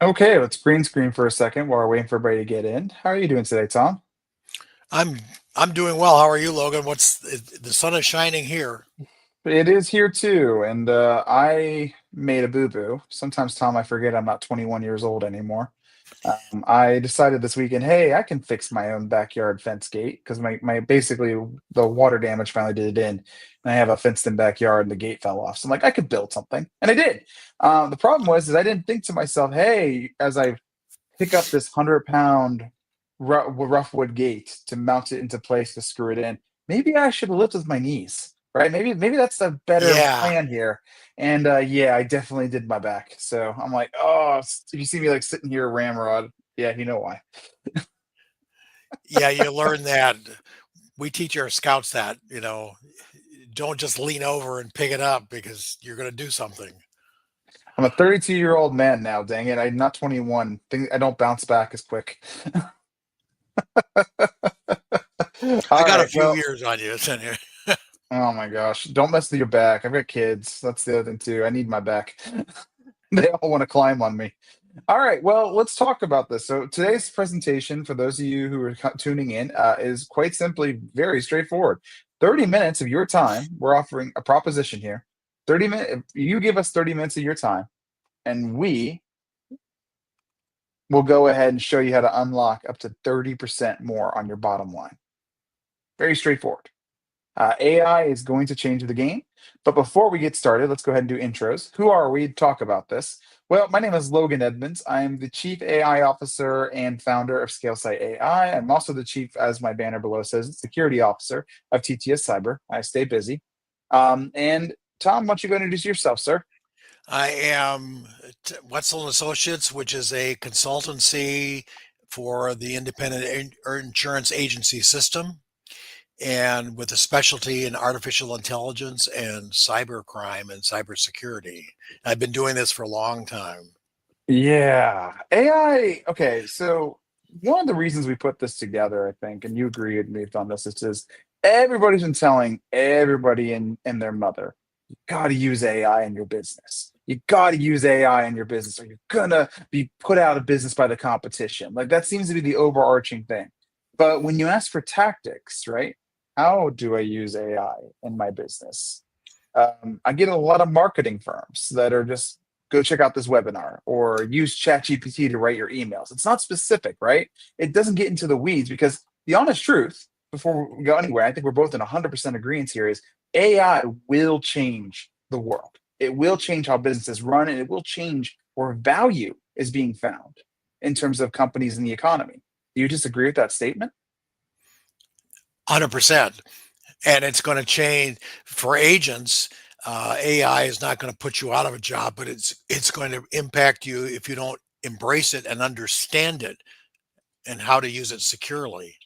Okay, let's green screen for a second while we're waiting for everybody to get in. How are you doing today, Tom? I'm I'm doing well. How are you, Logan? The sun is shining here. It is here too, and I made a boo-boo. Sometimes, Tom, I forget I'm not 21 years old anymore. I decided this weekend, hey, I can fix my own backyard fence gate because my basically the water damage finally did it in, and I have a fenced-in backyard and the gate fell off. So I'm like, I could build something, and I did. The problem was is I didn't think to myself, hey, as I pick up this 100-pound rough wood gate to mount it into place to screw it in. Maybe I should lift with my knees, right? Maybe that's a better Yeah, plan here. And yeah, I definitely did my back. So I'm like, oh, if you see me like sitting here ramrod, yeah, you know why. yeah, you learn that. We teach our scouts that, don't just lean over and pick it up because you're going to do something. I'm a 32-year-old man now. Dang it, I'm not 21. I don't bounce back as quick. I All got a right, few well, years on you. oh my gosh, don't mess with your back. I've got kids. That's the other thing too. I need my back. They all want to climb on me. All right, well, let's talk about this. So today's presentation, for those of you who are tuning in, is quite simply very straightforward. 30 minutes of your time. We're offering a proposition here. 30 minutes. You give us 30 minutes of your time, and we will go ahead and show you how to unlock up to 30% more on your bottom line. Very straightforward. AI is going to change the game. But before we get started, let's go ahead and do intros. Who are we to talk about this? Well, my name is Logan Edmonds. I'm the Chief AI Officer and founder of ScaleSite AI. I'm also the Chief, as my banner below says, Security Officer of TTS Cyber. I stay busy. And Tom, why don't you go introduce yourself, sir? I am Wetzel and Associates, which is a consultancy for the independent insurance agency system, and with a specialty in artificial intelligence and cyber crime and cybersecurity. I've been doing this for a long time. Yeah, AI. Okay, so one of the reasons we put this together, I think, and you agree with me on this, is everybody's been telling everybody and their mother, you got to use AI in your business. You got to use AI in your business, or you're gonna be put out of business by the competition. Like that seems to be the overarching thing. But when you ask for tactics, right? How do I use AI in my business? I get a lot of marketing firms that are just go check out this webinar or use ChatGPT to write your emails. It's not specific, right? It doesn't get into the weeds because the honest truth, before we go anywhere, I think we're both in 100% agreement here is AI will change the world. It will change how businesses run and it will change where value is being found in terms of companies in the economy. Do you disagree with that statement? 100%. And it's going to change for agents. AI is not going to put you out of a job, but it's going to impact you if you don't embrace it and understand it and how to use it securely.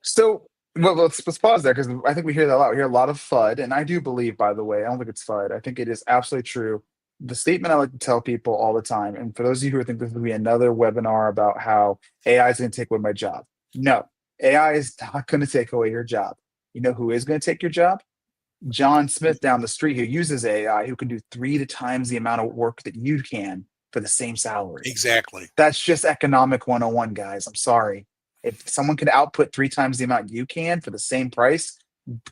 So, well, let's pause there because I think we hear that a lot. We hear a lot of FUD, and I do believe, by the way, I don't think it's FUD. I think it is absolutely true. The statement I like to tell people all the time, and for those of you who think this will be another webinar about how AI is going to take away my job, no, AI is not going to take away your job. You know who is going to take your job? John Smith down the street who uses AI, who can do three to times the amount of work that you can for the same salary. Exactly. That's just economic 101, guys. I'm sorry. If someone can output three times the amount you can for the same price,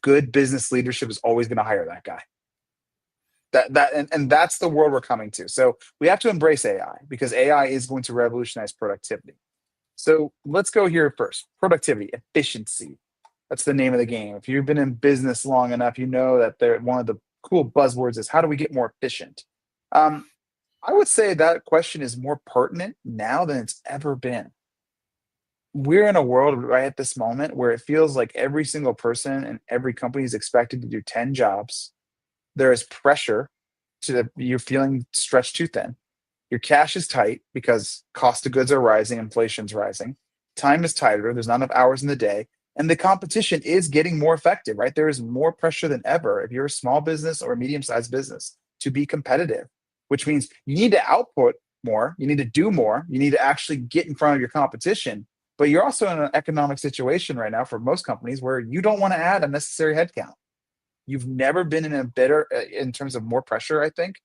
good business leadership is always going to hire that guy. And that's the world we're coming to. So we have to embrace AI because AI is going to revolutionize productivity. So let's go here first. Productivity, efficiency. That's the name of the game. If you've been in business long enough, you know that they're one of the cool buzzwords is how do we get more efficient? Um, I would say that question is more pertinent now than it's ever been. We're in a world right at this moment where it feels like every single person and every company is expected to do 10 jobs. There is pressure you're feeling stretched too thin. Your cash is tight because cost of goods are rising, inflation's rising. Time is tighter, there's not enough hours in the day, and the competition is getting more effective, right? There is more pressure than ever if you're a small business or medium-sized business to be competitive, which means you need to output more, you need to do more, you need to actually get in front of your competition. But you're also in an economic situation right now for most companies where you don't want to add unnecessary headcount. You've never been in a better in terms of more pressure, I think,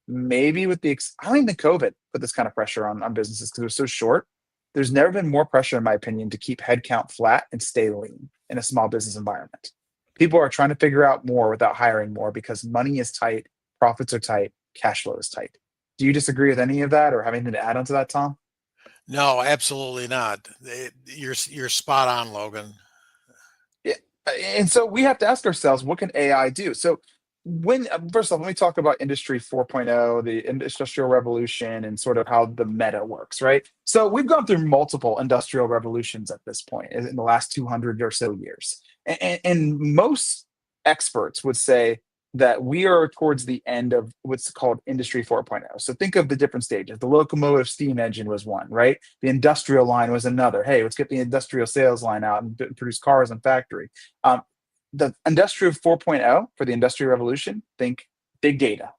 maybe with I don't even think COVID put this kind of pressure on businesses because it was so short. There's never been more pressure, in my opinion, to keep headcount flat and stay lean in a small business environment. People are trying to figure out more without hiring more because money is tight, profits are tight, cash flow is tight. Do you disagree with any of that or have anything to add on to that, Tom? No, absolutely not. You're spot on, Logan. Yeah. And so we have to ask ourselves, what can AI do? So when first off, let me talk about Industry 4.0, the industrial revolution, and sort of how the meta works, right? So we've gone through multiple industrial revolutions at this point in the last 200 or so years. And most experts would say that we are towards the end of what's called Industry 4.0. So think of the different stages. The locomotive steam engine was one, right? The industrial line was another. Hey, let's get the industrial sales line out and produce cars in factory. Um, the industrial 4.0 for the industrial revolution, think big data,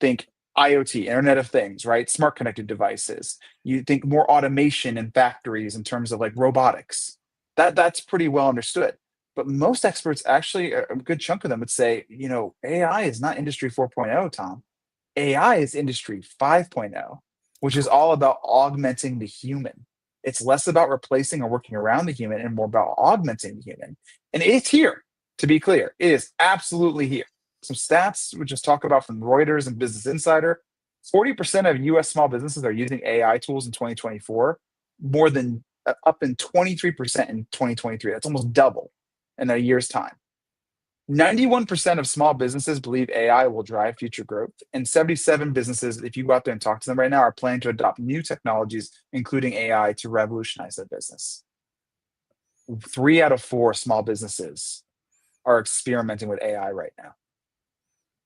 think IoT, Internet of Things, right? Smart connected devices. You think more automation in factories in terms of like robotics. That's pretty well understood. But most experts actually, a good chunk of them would say, AI is not Industry 4.0, Tom. AI is Industry 5.0, which is all about augmenting the human. It's less about replacing or working around the human and more about augmenting the human. And it's here, to be clear. It is absolutely here. Some stats we just talk about from Reuters and Business Insider. 40% of US small businesses are using AI tools in 2024, more than up in 23% in 2023. That's almost double in a year's time. 91% of small businesses believe AI will drive future growth, and 77 businesses, if you go out there and talk to them right now, are planning to adopt new technologies, including AI, to revolutionize their business. 3 out of 4 small businesses are experimenting with AI right now.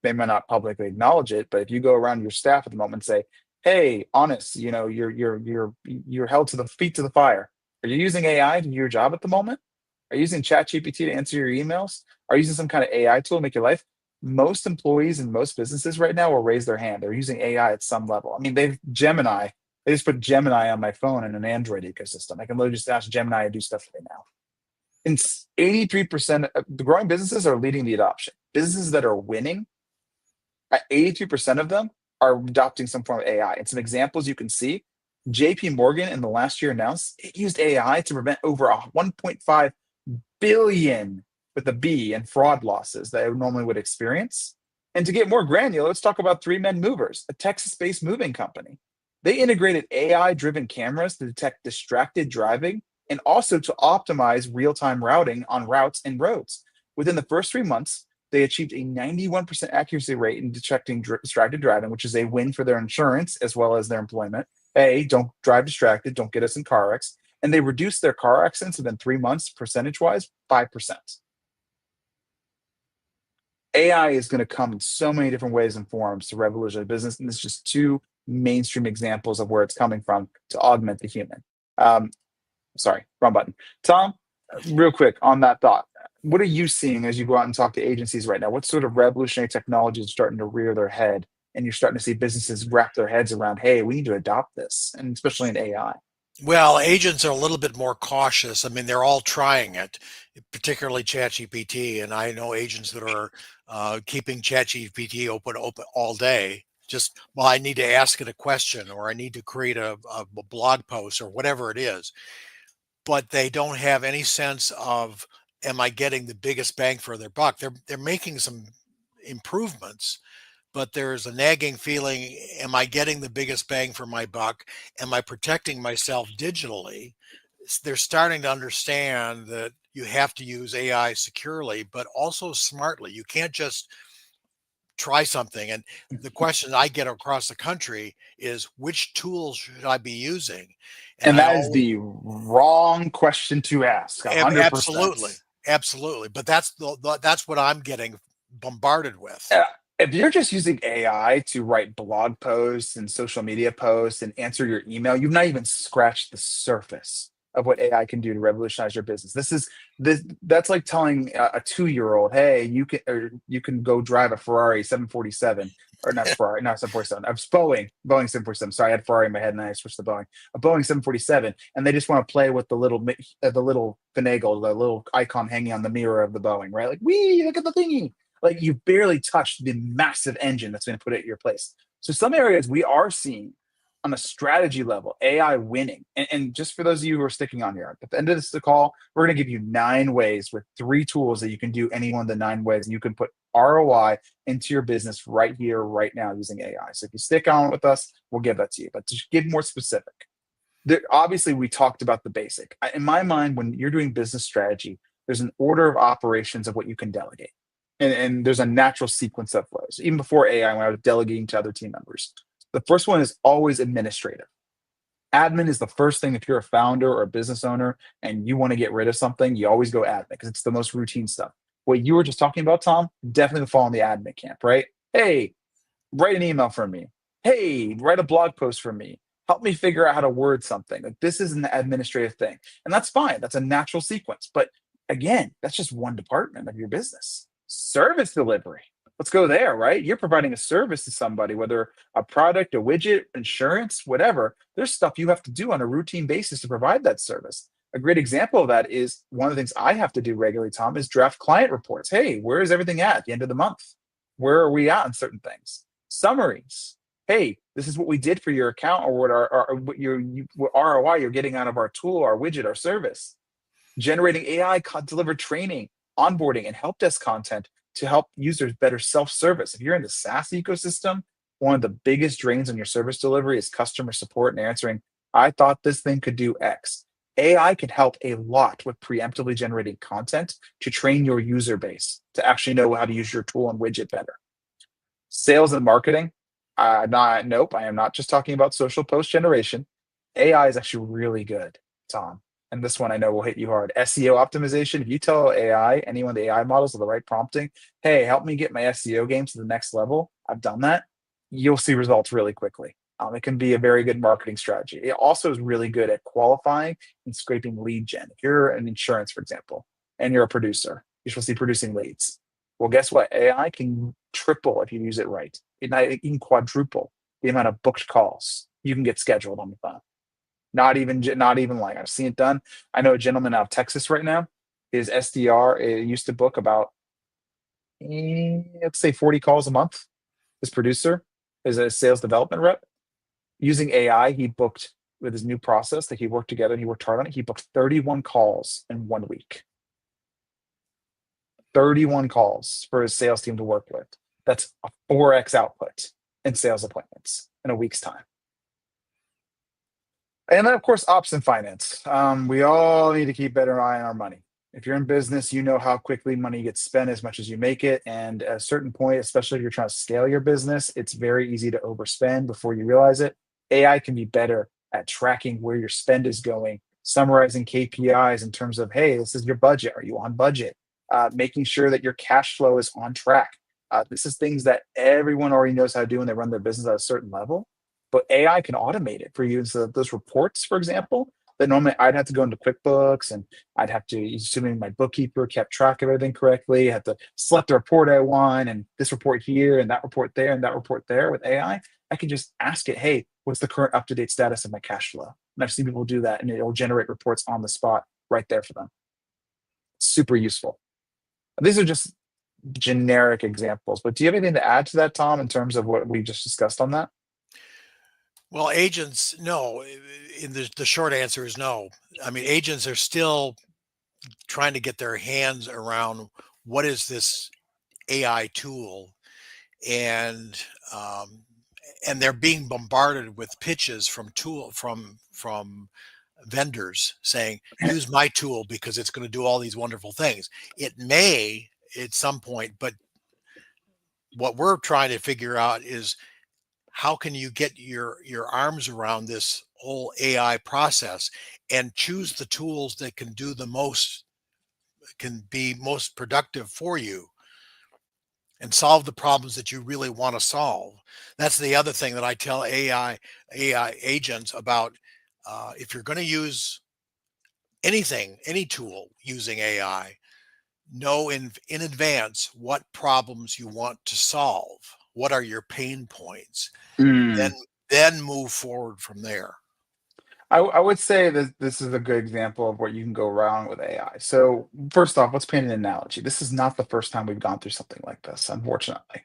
They might not publicly acknowledge it, but if you go around your staff at the moment and say, "Hey, honest, you're held to the feet to the fire. Are you using AI to do your job at the moment? Are you using ChatGPT to answer your emails? Are you using some kind of AI tool to make your life?" Most employees in most businesses right now will raise their hand. They're using AI at some level. I mean, they've Gemini. They just put Gemini on my phone in an Android ecosystem. I can literally just ask Gemini to do stuff right now. And 83% of the growing businesses are leading the adoption. Businesses that are winning, at 83% of them are adopting some form of AI. And some examples you can see, JP Morgan in the last year announced it used AI to prevent over a 1.5 billion with a B in fraud losses that it normally would experience. And to get more granular, let's talk about Three Men Movers, a Texas-based moving company. They integrated AI-driven cameras to detect distracted driving and also to optimize real-time routing on routes and roads. Within the first 3 months, they achieved a 91% accuracy rate in detecting distracted driving, which is a win for their insurance as well as their employment. A, don't drive distracted, don't get us in car wrecks. And they reduced their car accidents within 3 months, percentage wise, 5%. AI is going to come in so many different ways and forms to revolutionize business. And it's just two mainstream examples of where it's coming from to augment the human. Um, Sorry, wrong button. Tom, real quick on that thought. What are you seeing as you go out and talk to agencies right now? What sort of revolutionary technologies are starting to rear their head? And you're starting to see businesses wrap their heads around, hey, we need to adopt this, and especially in AI. Well, agents are a little bit more cautious. I mean, they're all trying it, particularly ChatGPT, and I know agents that are keeping ChatGPT open all day. Just, well, I need to ask it a question, or I need to create a blog post, or whatever it is. But they don't have any sense of, am I getting the biggest bang for their buck? They're making some improvements, but there's a nagging feeling, am I getting the biggest bang for my buck? Am I protecting myself digitally? They're starting to understand that you have to use AI securely, but also smartly. You can't just try something. And the question I get across the country is, which tools should I be using? And And I that is always, the wrong question to ask, 100%. absolutely, absolutely. But that's what I'm getting bombarded with. Yeah, if you're just using AI to write blog posts and social media posts and answer your email, you've not even scratched the surface of what AI can do to revolutionize your business. That's like telling a 2-year-old, hey, you can go drive a Ferrari 747, or not Ferrari, not 747. I was Boeing 747. Sorry, I had Ferrari in my head and I switched to Boeing. A Boeing 747, and they just want to play with the little finagle, the little icon hanging on the mirror of the Boeing, right? Like, wee, look at the thingy. Like, you've barely touched the massive engine that's going to put it at your place. So some areas we are seeing on a strategy level, AI winning. And just for those of you who are sticking on here, at the end of this call, we're going to give you 9 ways with 3 tools that you can do any one of the 9 ways, and you can put ROI into your business right here, right now using AI. So if you stick on with us, we'll give that to you. But to give more specific, there, obviously we talked about the basic. In my mind, when you're doing business strategy, there's an order of operations of what you can delegate, and there's a natural sequence that flows. Even before AI, when I was delegating to other team members, the first one is always administrative. Admin is the first thing. If you're a founder or a business owner and you want to get rid of something, you always go admin because it's the most routine stuff. What you were just talking about, Tom, definitely fall in the admin camp, right? Hey, write an email for me. Hey, write a blog post for me. Help me figure out how to word something. Like, this is an administrative thing. And that's fine. That's a natural sequence. But again, that's just one department of your business. Service delivery. Let's go there, right? You're providing a service to somebody, whether a product, a widget, insurance, whatever. There's stuff you have to do on a routine basis to provide that service. A great example of that is one of the things I have to do regularly, Tom, is draft client reports. Hey, where is everything at the end of the month? Where are we at on certain things? Summaries. Hey, this is what we did for your account, or what what what ROI you're getting out of our tool, our widget, our service. Generating AI delivered training, onboarding, and help desk content to help users better self-service. If you're in the SaaS ecosystem, one of the biggest drains on your service delivery is customer support and answering, I thought this thing could do X. AI can help a lot with preemptively generating content to train your user base to actually know how to use your tool and widget better. Sales and marketing. Not nope. I am not just talking about social post generation. AI is actually really good, Tom. And this one I know will hit you hard. SEO optimization. If you tell AI, any one of the AI models with the right prompting, hey, help me get my SEO game to the next level. I've done that. You'll see results really quickly. It can be a very good marketing strategy. It also is really good at qualifying and scraping lead gen. If you're an insurance, for example, and you're a producer, you're supposed to be producing leads. Well, guess what? AI can triple if you use it right. It can quadruple the amount of booked calls you can get scheduled on the phone. Not even like I've seen it done. I know a gentleman out of Texas right now. His SDR used to book about let's say 40 calls a month. His producer is a sales development rep. Using AI, he booked with his new process that he worked together and he worked hard on it. He booked 31 calls in 1 week. 31 calls for his sales team to work with. That's a 4x output in sales appointments in a week's time. And then, of course, ops and finance. We all need to keep better eye on our money. If you're in business, you know how quickly money gets spent as much as you make it. And at a certain point, especially if you're trying to scale your business, it's very easy to overspend before you realize it. AI can be better at tracking where your spend is going, summarizing KPIs in terms of, hey, this is your budget. Are you on budget? Making sure that your cash flow is on track. This is things that everyone already knows how to do when they run their business at a certain level, but AI can automate it for you. So those reports, for example, that normally I'd have to go into QuickBooks and I'd have to, assuming my bookkeeper kept track of everything correctly, have to select the report I want and this report here and that report there and that report there. With AI, I can just ask it, hey, what's the current up-to-date status of my cash flow? And I've seen people do that and it'll generate reports on the spot right there for them. Super useful. These are just generic examples, but do you have anything to add to that, Tom, in terms of what we just discussed on that? Well, agents, no. In the short answer is no. I mean, agents are still trying to get their hands around what is this AI tool, and um, and they're being bombarded with pitches from vendors saying, use my tool because it's going to do all these wonderful things. It may at some point, but what we're trying to figure out is how can you get your arms around this whole AI process and choose the tools that can do the most, can be most productive for you and solve the problems that you really want to solve. That's the other thing that I tell AI agents about. If you're going to use anything, any tool using AI, know in advance what problems you want to solve. What are your pain points? Then Mm. then move forward from there. I would say that this is a good example of what you can go wrong with AI. So, first off, let's paint an analogy. This is not the first time we've gone through something like this, unfortunately.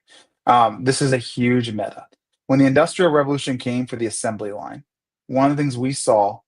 This is a huge meta. When the Industrial Revolution came for the assembly line, one of the things we saw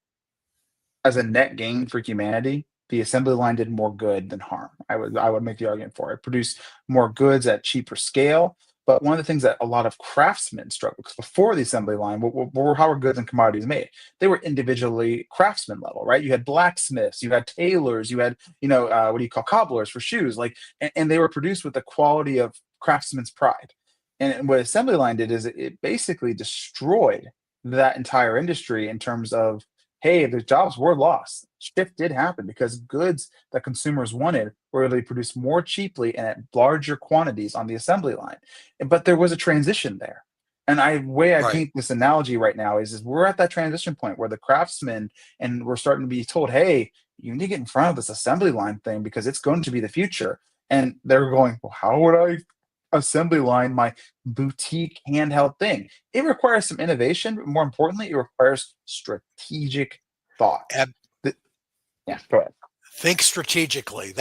as a net gain for humanity, the assembly line did more good than harm. I would make the argument for it. It produced more goods at cheaper scale. But one of the things that a lot of craftsmen struggled because before the assembly line, how were goods and commodities made? They were individually craftsman level, right? You had blacksmiths, you had tailors, you had what do you call cobblers for shoes, like, and they were produced with the quality of craftsman's pride. And what assembly line did is it basically destroyed that entire industry in terms of hey, the jobs were lost. Shift did happen because goods that consumers wanted were really produced more cheaply and at larger quantities on the assembly line. But there was a transition there. And way I Right. paint this analogy right now is we're at that transition point where the craftsmen and we're starting to be told, hey, you need to get in front of this assembly line thing because it's going to be the future. And they're going, well, how would I assembly line my boutique handheld thing? It requires some innovation, but more importantly, it requires strategic thought. Ab- Th- yeah, go ahead. think strategically.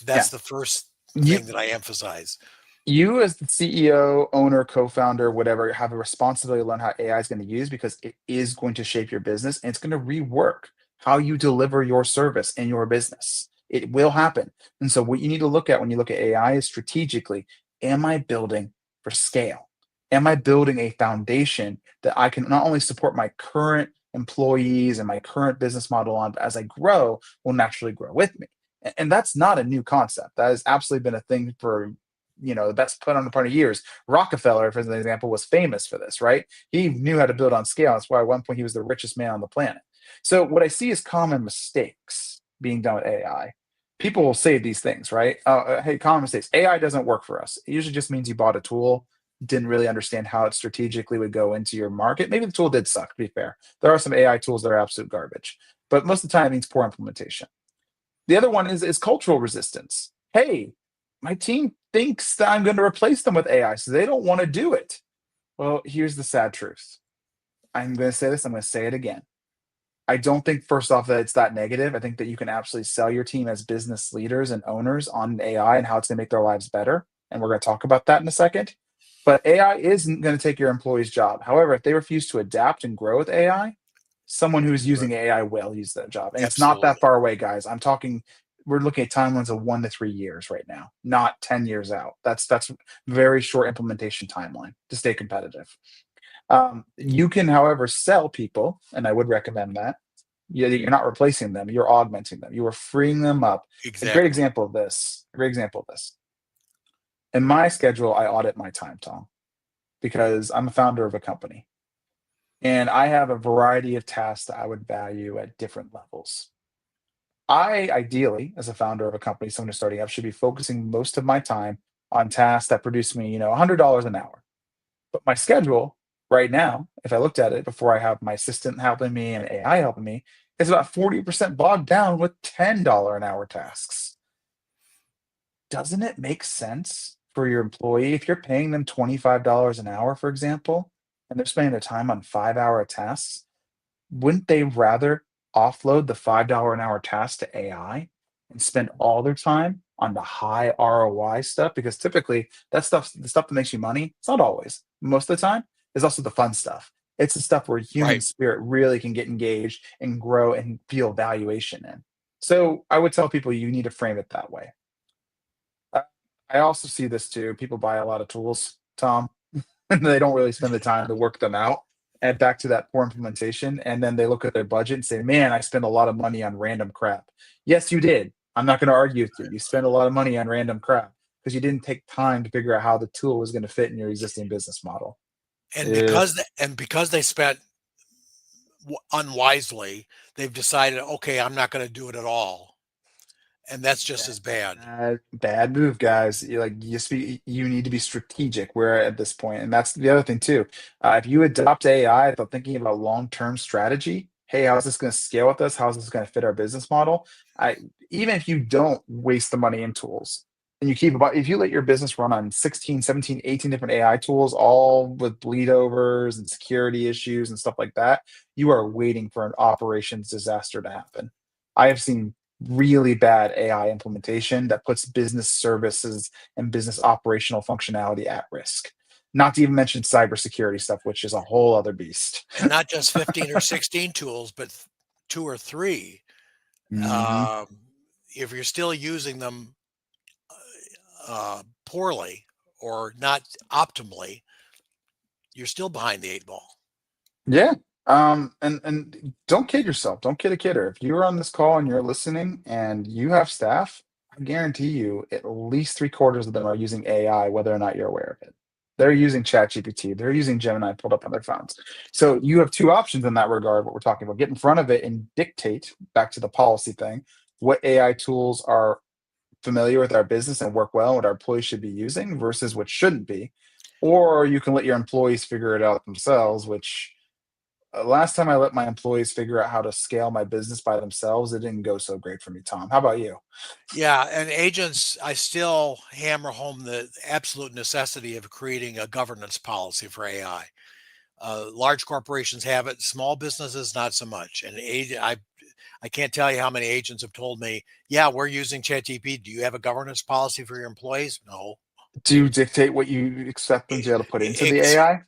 Yeah, That's the first you thing that I emphasize. you as the CEO, owner, co-founder, whatever, have a responsibility to learn how AI is going to use because it is going to shape your business and it's going to rework how you deliver your service in your business. It will happen. And so what you need to look at when you look at AI is strategically, am I building for scale? Am I building a foundation that I can not only support my current employees and my current business model on, but as I grow, will naturally grow with me? And that's not a new concept. That has absolutely been a thing for the best put on the part of years. Rockefeller, for example, was famous for this, right? He knew how to build on scale. That's why at one point he was the richest man on the planet. So what I see is common mistakes being done with AI. People will say these things, right? Hey, common mistakes. AI doesn't work for us. It usually just means you bought a tool, didn't really understand how it strategically would go into your market. Maybe the tool did suck, to be fair. There are some AI tools that are absolute garbage, but most of the time it means poor implementation. The other one is cultural resistance. Hey, my team thinks that I'm going to replace them with AI, so they don't want to do it. Well, here's the sad truth. I'm going to say this, I'm going to say it again. I don't think, first off, that it's that negative. I think that you can absolutely sell your team as business leaders and owners on AI and how it's going to make their lives better. And we're going to talk about that in a second. But AI isn't going to take your employee's job. However, if they refuse to adapt and grow with AI, someone who's Right. using AI will use that job. And it's not that Absolutely. far away, guys. We're looking at timelines of 1 to 3 years right now, not 10 years out. That's very short implementation timeline to stay competitive. You can, however, sell people, and I would recommend that. You're not replacing them, you're augmenting them. You are freeing them up. A great Exactly. example of this, a great example of this. In my schedule, I audit my time, Tom, because I'm a founder of a company. And I have a variety of tasks that I would value at different levels. I ideally, as a founder of a company, someone who's starting up, should be focusing most of my time on tasks that produce me, $100 an hour. But my schedule right now, if I looked at it before I have my assistant helping me and AI helping me, is about 40% bogged down with $10 an hour tasks. Doesn't it make sense for your employee if you're paying them $25 an hour, for example, and they're spending their time on 5 hour tasks? Wouldn't they rather offload the $5 an hour task to AI and spend all their time on the high ROI stuff? Because typically that stuff, the stuff that makes you money, it's not always. Most of the time, is also the fun stuff. It's the stuff where human Right. spirit really can get engaged and grow and feel valuation in. So I would tell people you need to frame it that way. Uh, I also see this too. People buy a lot of tools, Tom, and they don't really spend the time to work them out. And back to that poor implementation, and then they look at their budget and say, "Man, I spent a lot of money on random crap." Yes, you did. I'm not going to argue with you. You spent a lot of money on random crap because you didn't take time to figure out how the tool was going to fit in your existing business model. And Eh, because they spent unwisely, they've decided, okay, I'm not going to do it at all, and that's just as bad. bad move, guys. You need to be strategic. We're at this point, and that's the other thing too. If you adopt AI without thinking about long-term strategy, hey, how's this going to scale with us? How's this going to fit our business model? I Even if you don't waste the money in tools, and if you let your business run on 16, 17, 18 different AI tools, all with bleed overs and security issues and stuff like that, you are waiting for an operations disaster to happen. I have seen really bad AI implementation that puts business services and business operational functionality at risk. Not to even mention cybersecurity stuff, which is a whole other beast. And not just 15 or 16 tools, but two or three. Hmm. Um, if you're still using them poorly or not optimally, you're still behind the eight ball. Yeah. And don't kid yourself. Don't kid a kidder. If you're on this call and you're listening and you have staff, I guarantee you at least three-quarters of them are using AI, whether or not you're aware of it. They're using ChatGPT. They're using Gemini pulled up on their phones. So you have two options in that regard, what we're talking about. Get in front of it and dictate, back to the policy thing, what AI tools are familiar with our business and work well, what our employees should be using versus what shouldn't be. Or you can let your employees figure it out themselves, which last time I let my employees figure out how to scale my business by themselves, it didn't go so great for me, Tom. How about you? Yeah, and agents, I still hammer home the absolute necessity of creating a governance policy for AI. Large corporations have it, small businesses not so much. And I can't tell you how many agents have told me, "Yeah, we're using ChatGPT. Do you have a governance policy for your employees?" No. Do you dictate what you expect them to be able to put into the Ex- AI?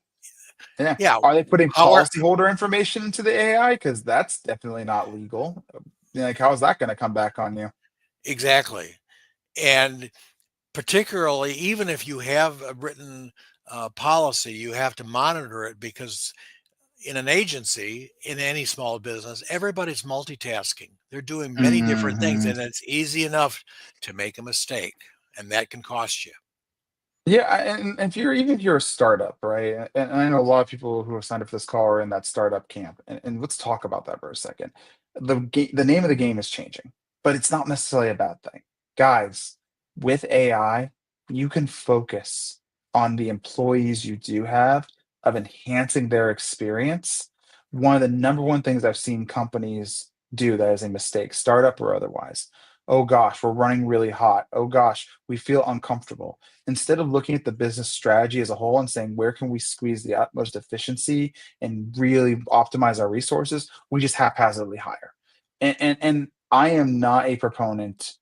Yeah. yeah. Are they putting However, policyholder information into the AI? Because that's definitely not legal. Like, how is that going to come back on you? exactly. And particularly, even if you have a written policy, you have to monitor it because in an agency, in any small business, everybody's multitasking. They're doing many different things, Hmm. and it's easy enough to make a mistake, and that can cost you. Yeah, and if you're even if you're a startup, right? And I know a lot of people who have signed up for this call are in that startup camp. And let's talk about that for a second. The name of the game is changing, but it's not necessarily a bad thing. Guys, with AI, you can focus on the employees you do have of enhancing their experience. One of the number one things I've seen companies do that is a mistake, startup or otherwise. Oh gosh, we're running really hot. Oh gosh, we feel uncomfortable instead of looking at the business strategy as a whole and saying where can we squeeze the utmost efficiency and really optimize our resources, we just haphazardly hire. And I am not a proponent.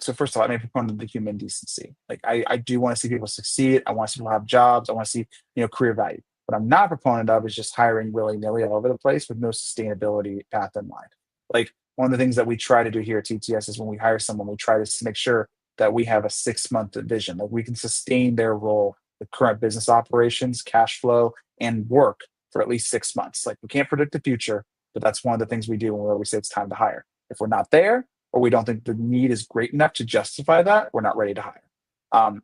So first of all, I'm a proponent of the human decency. Like I do want to see people succeed. I want to see people have jobs. I want to see, career value. What I'm not a proponent of is just hiring willy-nilly all over the place with no sustainability path in mind. Like one of the things that we try to do here at TTS is when we hire someone, we try to make sure that we have a 6 month vision, that we can sustain their role, the current business operations, cash flow, and work for at least 6 months. Like we can't predict the future, but that's one of the things we do when we say it's time to hire. If we're not there, or we don't think the need is great enough to justify that, we're not ready to hire. Um,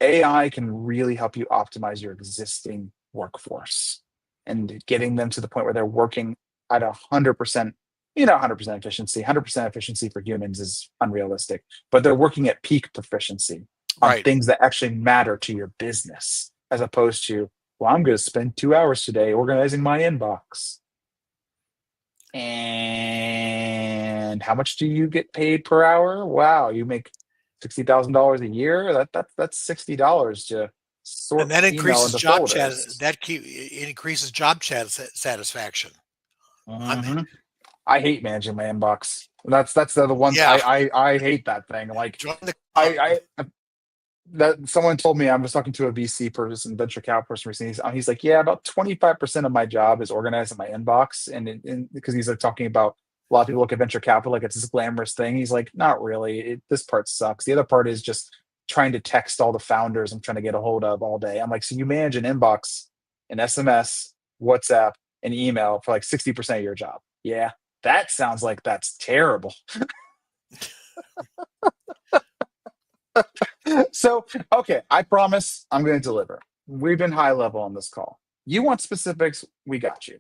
AI can really help you optimize your existing workforce and getting them to the point where they're working at 100%, 100% efficiency. 100% efficiency for humans is unrealistic, but they're working at peak proficiency on Right. things that actually matter to your business, as opposed to, well, I'm going to spend 2 hours today organizing my inbox. And how much do you get paid per hour? Wow, you make $60,000 a year. That's $60 to And sort that email increases into job chat. folders. It increases job chat satisfaction. I'm Hmm. I hate managing my inbox. That's the other one. yeah. I hate that thing. Like Join the club. I that someone told me I was talking to a VC person, venture capital person recently. He's like, yeah, about 25% of my job is organizing my inbox, and because he's like talking about a lot of people look at venture capital like it's this glamorous thing. He's like, not really. This part sucks. The other part is just trying to text all the founders I'm trying to get a hold of all day. I'm like, so you manage an inbox, an SMS, WhatsApp, and email for like 60% of your job. Yeah, that sounds like that's terrible. So, okay, I promise I'm going to deliver. We've been high level on this call. You want specifics? We got you.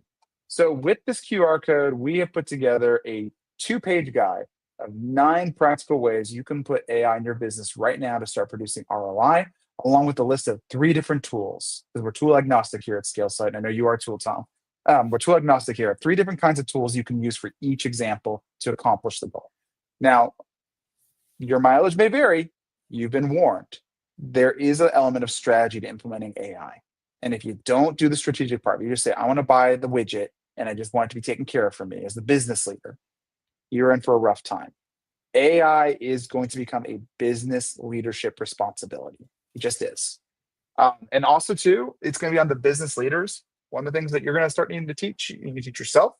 So, with this QR code, we have put together a 2 page guide of 9 practical ways you can put AI in your business right now to start producing ROI, along with a list of 3 different tools. Because we're tool agnostic here at Scale Site. And I know you are tool, Tom. We're tool agnostic here. 3 different kinds of tools you can use for each example to accomplish the goal. Now, your mileage may vary. You've been warned. There is an element of strategy to implementing AI. And if you don't do the strategic part, you just say, I want to buy the widget and I just want it to be taken care of for me as the business leader, you're in for a rough time. AI is going to become a business leadership responsibility. It just is. And also, too, it's going to be on the business leaders. One of the things that you're going to start needing to teach, you need to teach yourself,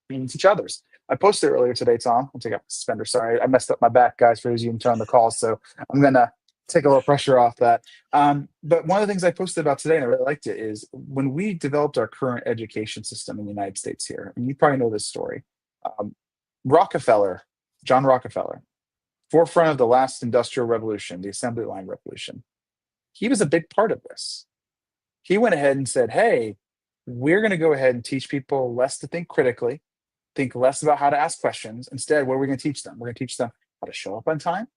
you need to teach others. I posted earlier today, Tom. I'll take out my suspender. Sorry, I messed up my back, guys, for those of you who turn on the call. So I'm going to take a little pressure off that. But one of the things I posted about today, and I really liked it, is when we developed our current education system in the United States here, and you probably know this story. Um, Rockefeller, John Rockefeller, forefront of the last industrial revolution, the assembly line revolution, he was a big part of this. He went ahead and said, hey, we're going to go ahead and teach people less to think critically, think less about how to ask questions. Instead, what are we going to teach them? We're going to teach them how to show up on time,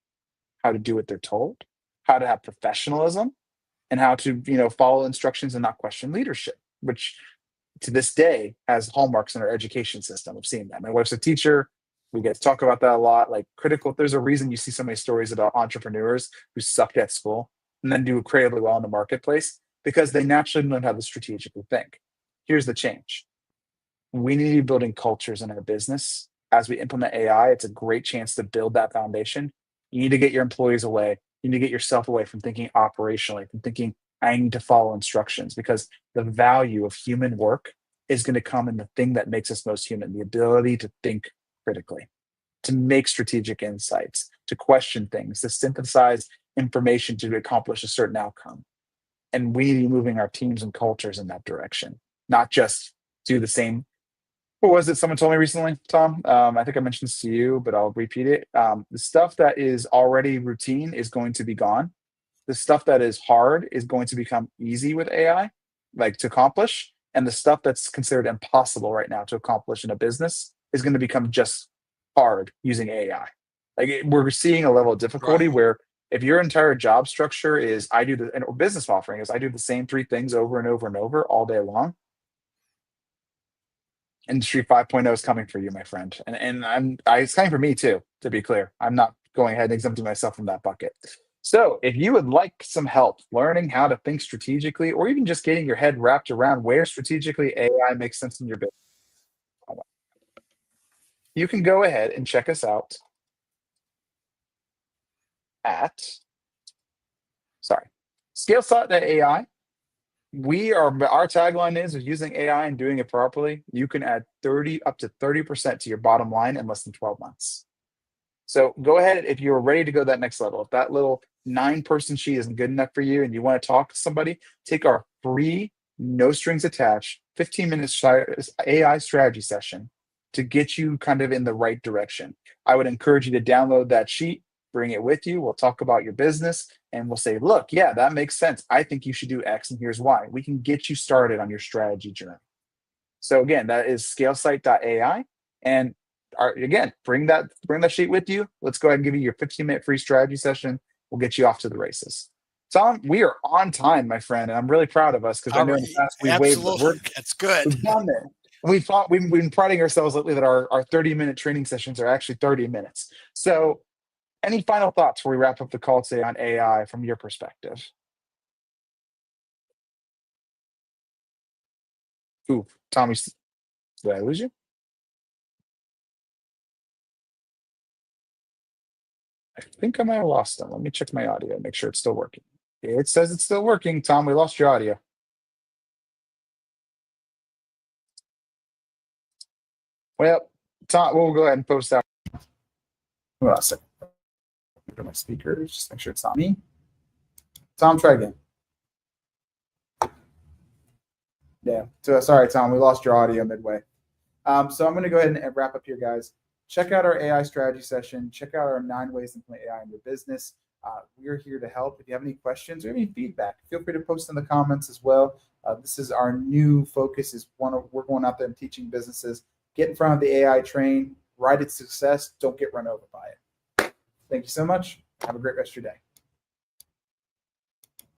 how to do what they're told, how to have professionalism, and how to, follow instructions and not question leadership, which to this day has hallmarks in our education system of seeing that. My wife's a teacher. We get to talk about that a lot. Like critical, there's a reason you see so many stories about entrepreneurs who sucked at school and then do incredibly well in the marketplace because they naturally learn how to strategically think. Here's the change. We need to be building cultures in our business. As we implement AI, it's a great chance to build that foundation. You need to get your employees away. You need to get yourself away from thinking operationally, from thinking, I need to follow instructions, because the value of human work is going to come in the thing that makes us most human, the ability to think critically, to make strategic insights, to question things, to synthesize information to accomplish a certain outcome. And we need to be moving our teams and cultures in that direction, not just do the same. What was it someone told me recently, Tom? I think I mentioned this to you, but I'll repeat it. The stuff that is already routine is going to be gone. The stuff that is hard is going to become easy with AI, like to accomplish. And the stuff that's considered impossible right now to accomplish in a business is going to become just hard using AI. We're seeing a level of difficulty Right. where if your entire job structure is or business offering is I do the same three things over and over and over all day long, Industry 5.0 is coming for you, my friend. It's coming for me too, to be clear. I'm not going ahead and exempting myself from that bucket. So if you would like some help learning how to think strategically, or even just getting your head wrapped around where strategically AI makes sense in your business, you can go ahead and check us out at, sorry, scalesot.ai. Our tagline is using AI and doing it properly, you can add 30% to your bottom line in less than 12 months. So go ahead if you're ready to go that next level. If that little 9-person sheet isn't good enough for you and you want to talk to somebody, take our free, no strings attached, 15-minute AI strategy session to get you kind of in the right direction. I would encourage you to download that sheet, bring it with you. We'll talk about your business and we'll say, look, yeah, that makes sense. I think you should do X and here's why. We can get you started on your strategy journey. So again, that is scalesite.ai. And again, bring that sheet with you. Let's go ahead and give you your 15-minute free strategy session. We'll get you off to the races. Tom, we are on time, my friend, and I'm really proud of us because I know in the past we've waved, but Absolutely. That's good. we've done it. We've been priding ourselves lately that our 30-minute training sessions are actually 30 minutes. So any final thoughts before we wrap up the call today on AI from your perspective? Ooh, Tommy, did I lose you? I think I might have lost them. Let me check my audio, make sure it's still working. It says it's still working. Tom, we lost your audio. Well, Tom, we'll go ahead and post that. Hold on a second. Go to my speakers, just make sure it's not me. Tom, try again. Yeah. So sorry, Tom, we lost your audio midway. So I'm going to go ahead and wrap up here, guys. Check out our AI strategy session. Check out our 9 ways to implement AI in your business. We're here to help. If you have any questions or any feedback, feel free to post in the comments as well. This is our new focus. We're going out there and teaching businesses. Get in front of the AI train, ride its success. Don't get run over by it. Thank you so much. Have a great rest of your day.